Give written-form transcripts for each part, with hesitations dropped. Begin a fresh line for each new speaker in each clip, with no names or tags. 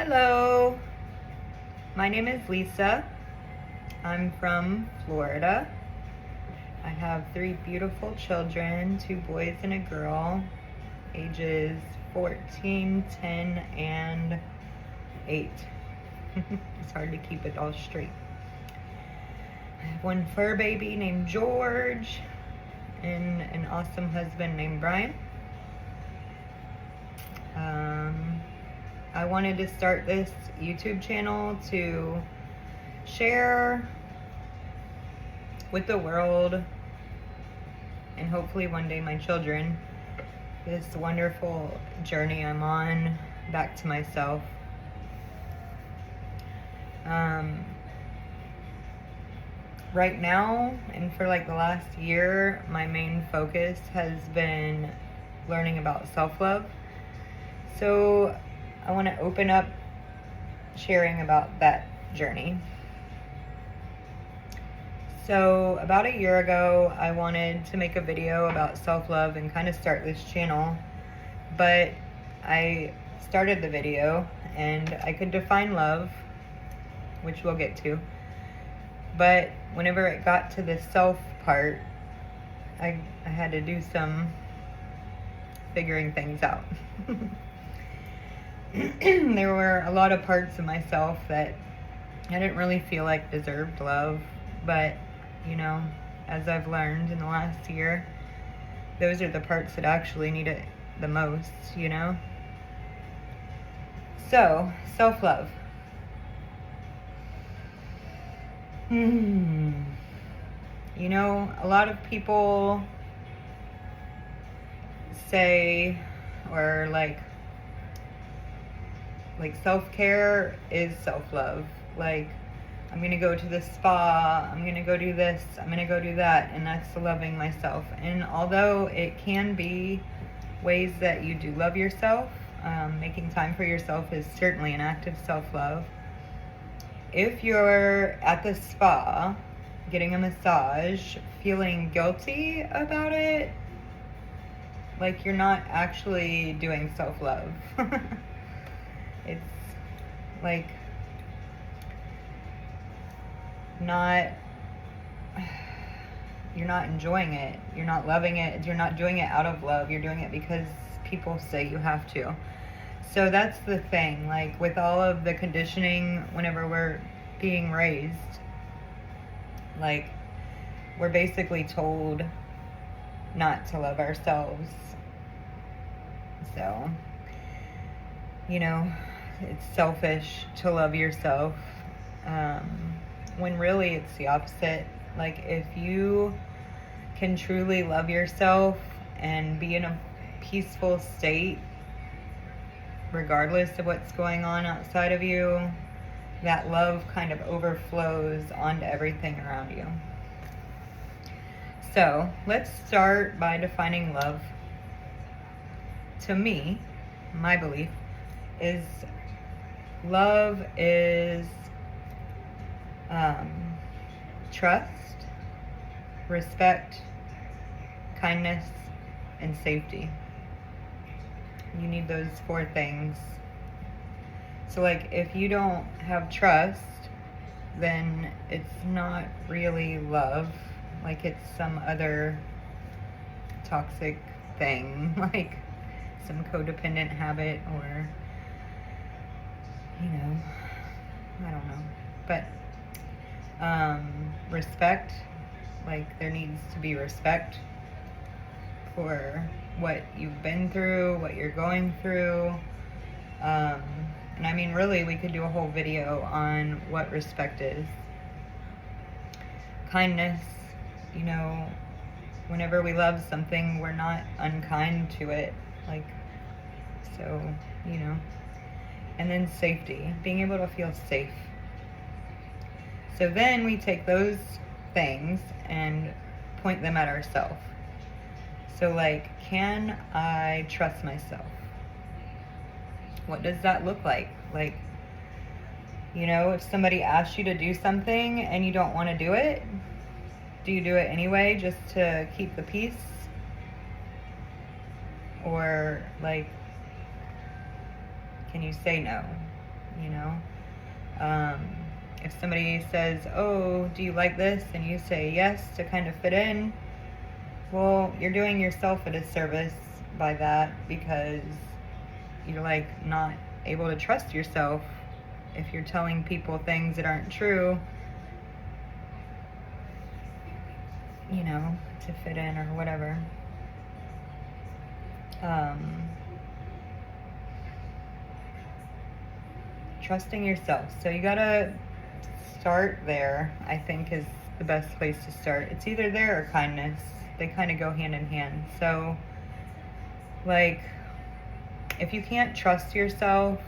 Hello, my name is Lisa. I'm from Florida. I have 3 beautiful children, 2 boys and a girl, ages 14, 10, and 8. It's hard to keep it all straight. I have 1 fur baby named George and an awesome husband named Brian. I wanted to start this YouTube channel to share with the world and hopefully one day my children this wonderful journey I'm on back to myself. Right now and for like the last year, my main focus has been learning about self-love. So I want to open up sharing about that journey. So about a year ago, I wanted to make a video about self-love and kind of start this channel, but I started the video and I could define love, which we'll get to, but whenever it got to the self part, I had to do some figuring things out. There were a lot of parts of myself that I didn't really feel like deserved love, but you know, as I've learned in the last year, those are the parts that actually need it the most, you know? So, self-love. You know, a lot of people say, or like self-care is self-love. Like, I'm gonna go to the spa, I'm gonna go do this, I'm gonna go do that, and that's loving myself. And although it can be ways that you do love yourself, making time for yourself is certainly an act of self-love. If you're at the spa getting a massage feeling guilty about it, like you're not actually doing self-love. It's like you're not enjoying it, you're not loving it, you're not doing it out of love, you're doing it because people say you have to. So that's the thing, like with all of the conditioning whenever we're being raised, like we're basically told not to love ourselves. So, you know, it's selfish to love yourself, when really it's the opposite. Like if you can truly love yourself and be in a peaceful state regardless of what's going on outside of you, that love kind of overflows onto everything around you. So let's start by defining love. To me, my belief is love is trust, respect, kindness, and safety. You need those 4 things. So like if you don't have trust, then it's not really love. Like it's some other toxic thing, like some codependent habit, or you know, I don't know. But respect, like there needs to be respect for what you've been through, what you're going through. And I mean, really, we could do a whole video on what respect is. Kindness, you know, whenever we love something, we're not unkind to it. Like, so, you know. And then safety, being able to feel safe. So then we take those things and point them at ourselves. So like, can I trust myself? What does that look like? Like, you know, if somebody asks you to do something and you don't want to do it, do you do it anyway just to keep the peace? Or like, can you say no? you know? If somebody says, oh, do you like this? And you say yes to kind of fit in, well, you're doing yourself a disservice by that, because you're like not able to trust yourself if you're telling people things that aren't true, you know, to fit in or whatever. Trusting yourself. So you gotta start there, I think, is the best place to start. It's either there or kindness. They kind of go hand in hand. So, like, if you can't trust yourself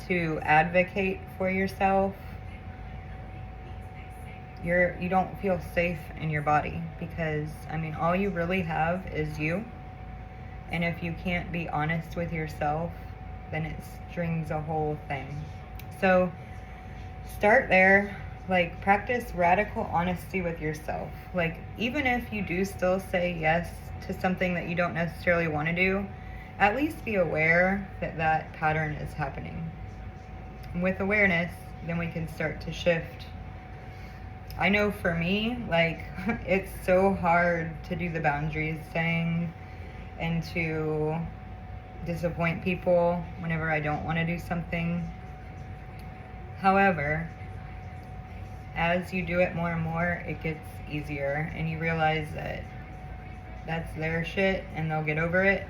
to advocate for yourself, you don't feel safe in your body, because I mean, all you really have is you. And if you can't be honest with yourself, then it strings a whole thing. So start there. Like, practice radical honesty with yourself. Like, even if you do still say yes to something that you don't necessarily want to do, at least be aware that that pattern is happening. And with awareness, then we can start to shift. I know for me, like, it's so hard to do the boundaries thing and to disappoint people whenever I don't want to do something. However, as you do it more and more, it gets easier, and you realize that that's their shit and they'll get over it,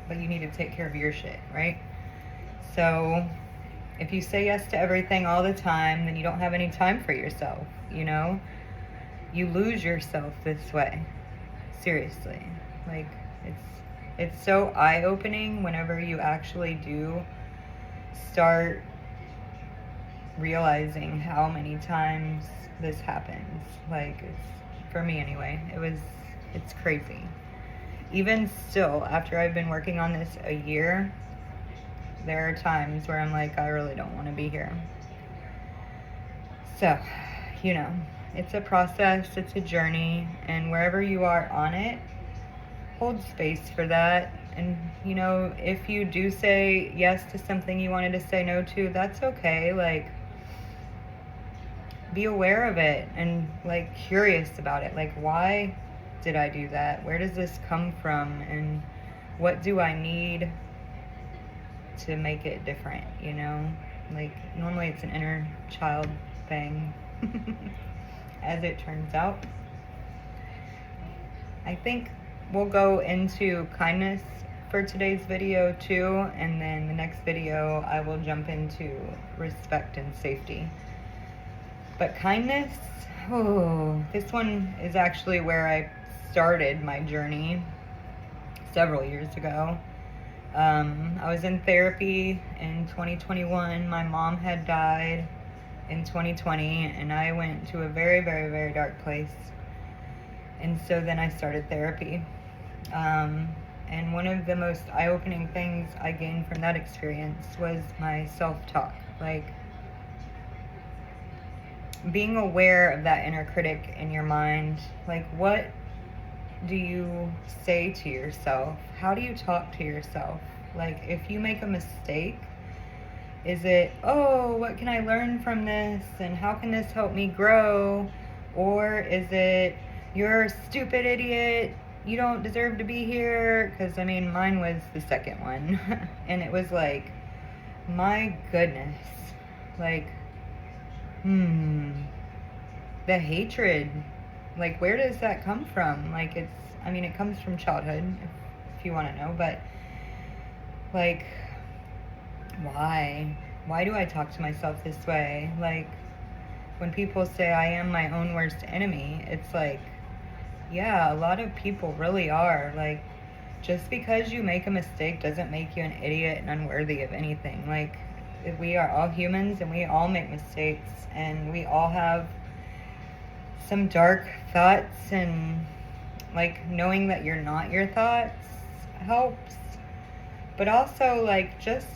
but you need to take care of your shit, right? So if you say yes to everything all the time, then you don't have any time for yourself, you know? You lose yourself this way. Seriously. Like, it's so eye-opening whenever you actually do start realizing how many times this happens. Like, it's, for me anyway, it's crazy. Even still, after I've been working on this a year, there are times where I'm like, I really don't want to be here. So, you know, it's a process, it's a journey, and wherever you are on it, hold space for that. And, you know, if you do say yes to something you wanted to say no to, that's okay. Like, be aware of it and, like, curious about it. Like, why did I do that? Where does this come from? And what do I need to make it different, you know? Like, normally it's an inner child thing, as it turns out. I think we'll go into kindness for today's video too, and then the next video I will jump into respect and safety. But kindness, oh, this one is actually where I started my journey several years ago. I was in therapy in 2021. My mom had died in 2020, and I went to a very, very, very dark place. And so then I started therapy. And one of the most eye-opening things I gained from that experience was my self-talk. Like, being aware of that inner critic in your mind. Like, what do you say to yourself? How do you talk to yourself? Like, if you make a mistake, is it, oh, what can I learn from this? And how can this help me grow? Or is it, you're a stupid idiot, you don't deserve to be here? Because, I mean, mine was the second one. And it was like, my goodness. Like, the hatred, like, where does that come from? Like, it's, I mean, it comes from childhood, if you want to know, but, like, why do I talk to myself this way? Like, when people say I am my own worst enemy, it's like, yeah, a lot of people really are. Like, just because you make a mistake doesn't make you an idiot and unworthy of anything. Like, we are all humans and we all make mistakes, and we all have some dark thoughts, and, like, knowing that you're not your thoughts helps. But also, like, just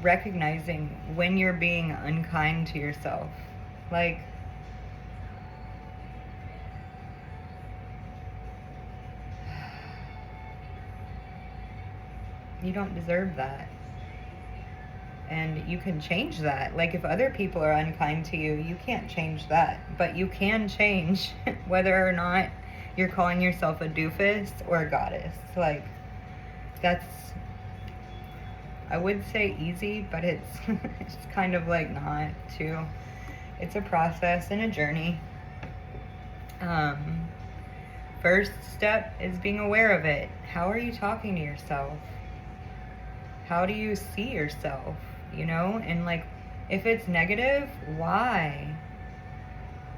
recognizing when you're being unkind to yourself. Like, you don't deserve that. And you can change that. Like, if other people are unkind to you, you can't change that. But you can change whether or not you're calling yourself a doofus or a goddess. Like, that's, I would say easy, but it's it's kind of like not too. It's a process and a journey. First step is being aware of it. How are you talking to yourself? How do you see yourself? You know, and like, if it's negative, why?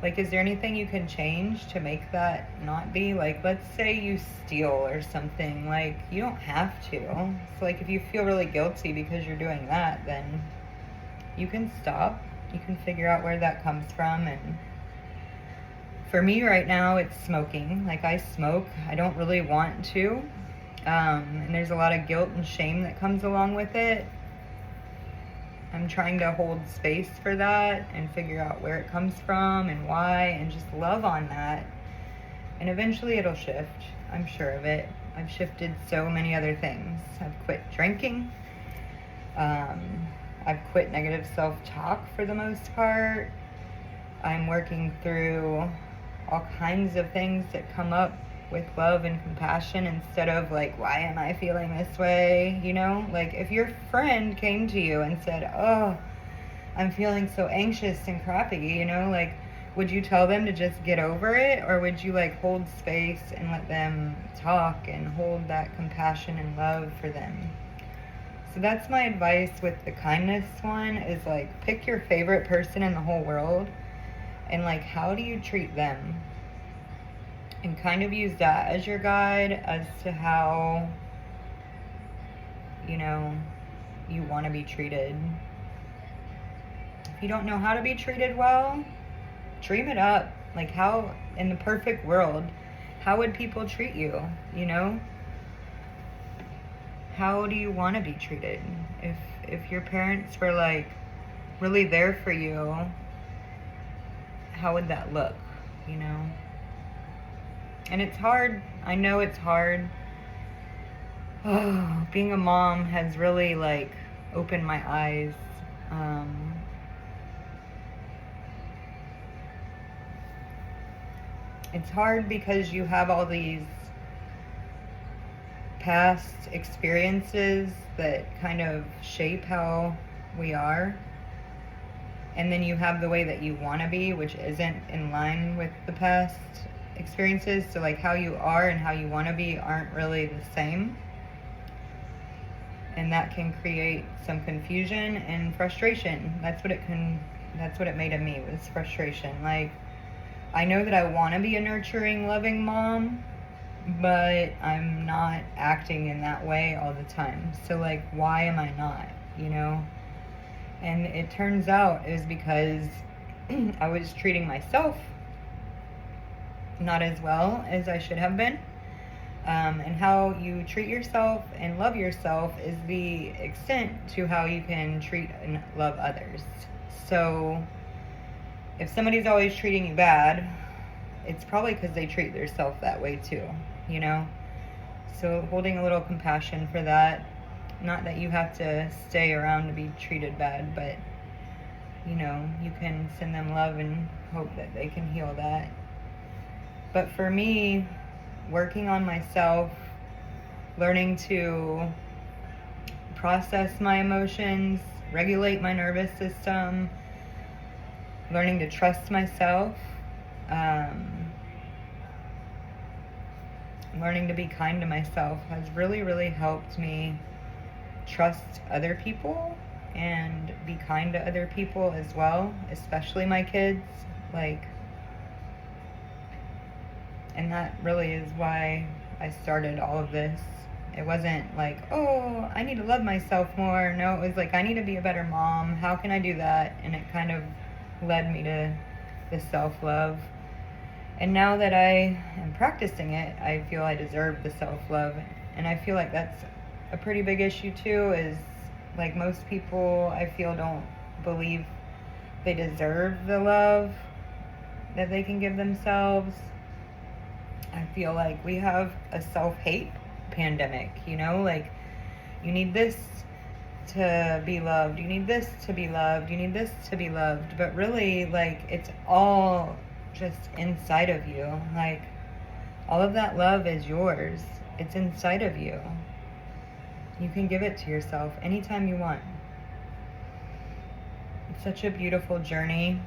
Like, is there anything you can change to make that not be? Like, let's say you steal or something. Like, you don't have to. So, like, if you feel really guilty because you're doing that, then you can stop. You can figure out where that comes from. And for me right now, it's smoking. Like, I smoke. I don't really want to. And there's a lot of guilt and shame that comes along with it. I'm trying to hold space for that and figure out where it comes from and why, and just love on that. And eventually it'll shift. I'm sure of it. I've shifted so many other things. I've quit drinking. I've quit negative self-talk for the most part. I'm working through all kinds of things that come up with love and compassion, instead of like, why am I feeling this way? You know, like, if your friend came to you and said, oh, I'm feeling so anxious and crappy, you know, like, would you tell them to just get over it? Or would you like hold space and let them talk and hold that compassion and love for them? So that's my advice with the kindness one, is like, pick your favorite person in the whole world and like, how do you treat them? And kind of use that as your guide as to how, you know, you want to be treated. If you don't know how to be treated well, dream it up. Like, how, in the perfect world, how would people treat you, you know? How do you want to be treated? If your parents were like really there for you, how would that look, you know? And it's hard. I know it's hard. Oh, being a mom has really like opened my eyes. It's hard because you have all these past experiences that kind of shape how we are. And then you have the way that you want to be, which isn't in line with the past experiences. So like, how you are and how you want to be aren't really the same, and that can create some confusion and frustration. That's what it made of me, was frustration. Like, I know that I want to be a nurturing, loving mom, but I'm not acting in that way all the time. So like, why am I not, you know? And it turns out it was because I was treating myself not as well as I should have been. And how you treat yourself and love yourself is the extent to how you can treat and love others. So if somebody's always treating you bad, it's probably because they treat themselves that way too, you know? So holding a little compassion for that. Not that you have to stay around to be treated bad, but, you know, you can send them love and hope that they can heal that. But for me, working on myself, learning to process my emotions, regulate my nervous system, learning to trust myself, learning to be kind to myself has really, really helped me trust other people and be kind to other people as well, especially my kids. Like, and that really is why I started all of this. It wasn't like, oh, I need to love myself more. No, it was like, I need to be a better mom. How can I do that? And it kind of led me to the self-love. And now that I am practicing it, I feel I deserve the self-love. And I feel like that's a pretty big issue too, is like, most people, I feel, don't believe they deserve the love that they can give themselves. I feel like we have a self-hate pandemic, you know, like, you need this to be loved. You need this to be loved. You need this to be loved. But really, like, it's all just inside of you. Like, all of that love is yours. It's inside of you. You can give it to yourself anytime you want. It's such a beautiful journey,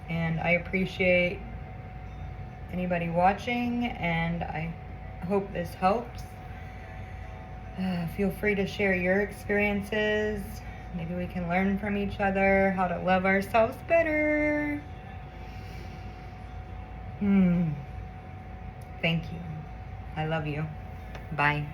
and I appreciate anybody watching, and I hope this helps. Feel free to share your experiences. Maybe we can learn from each other how to love ourselves better. Thank you. I love you. Bye.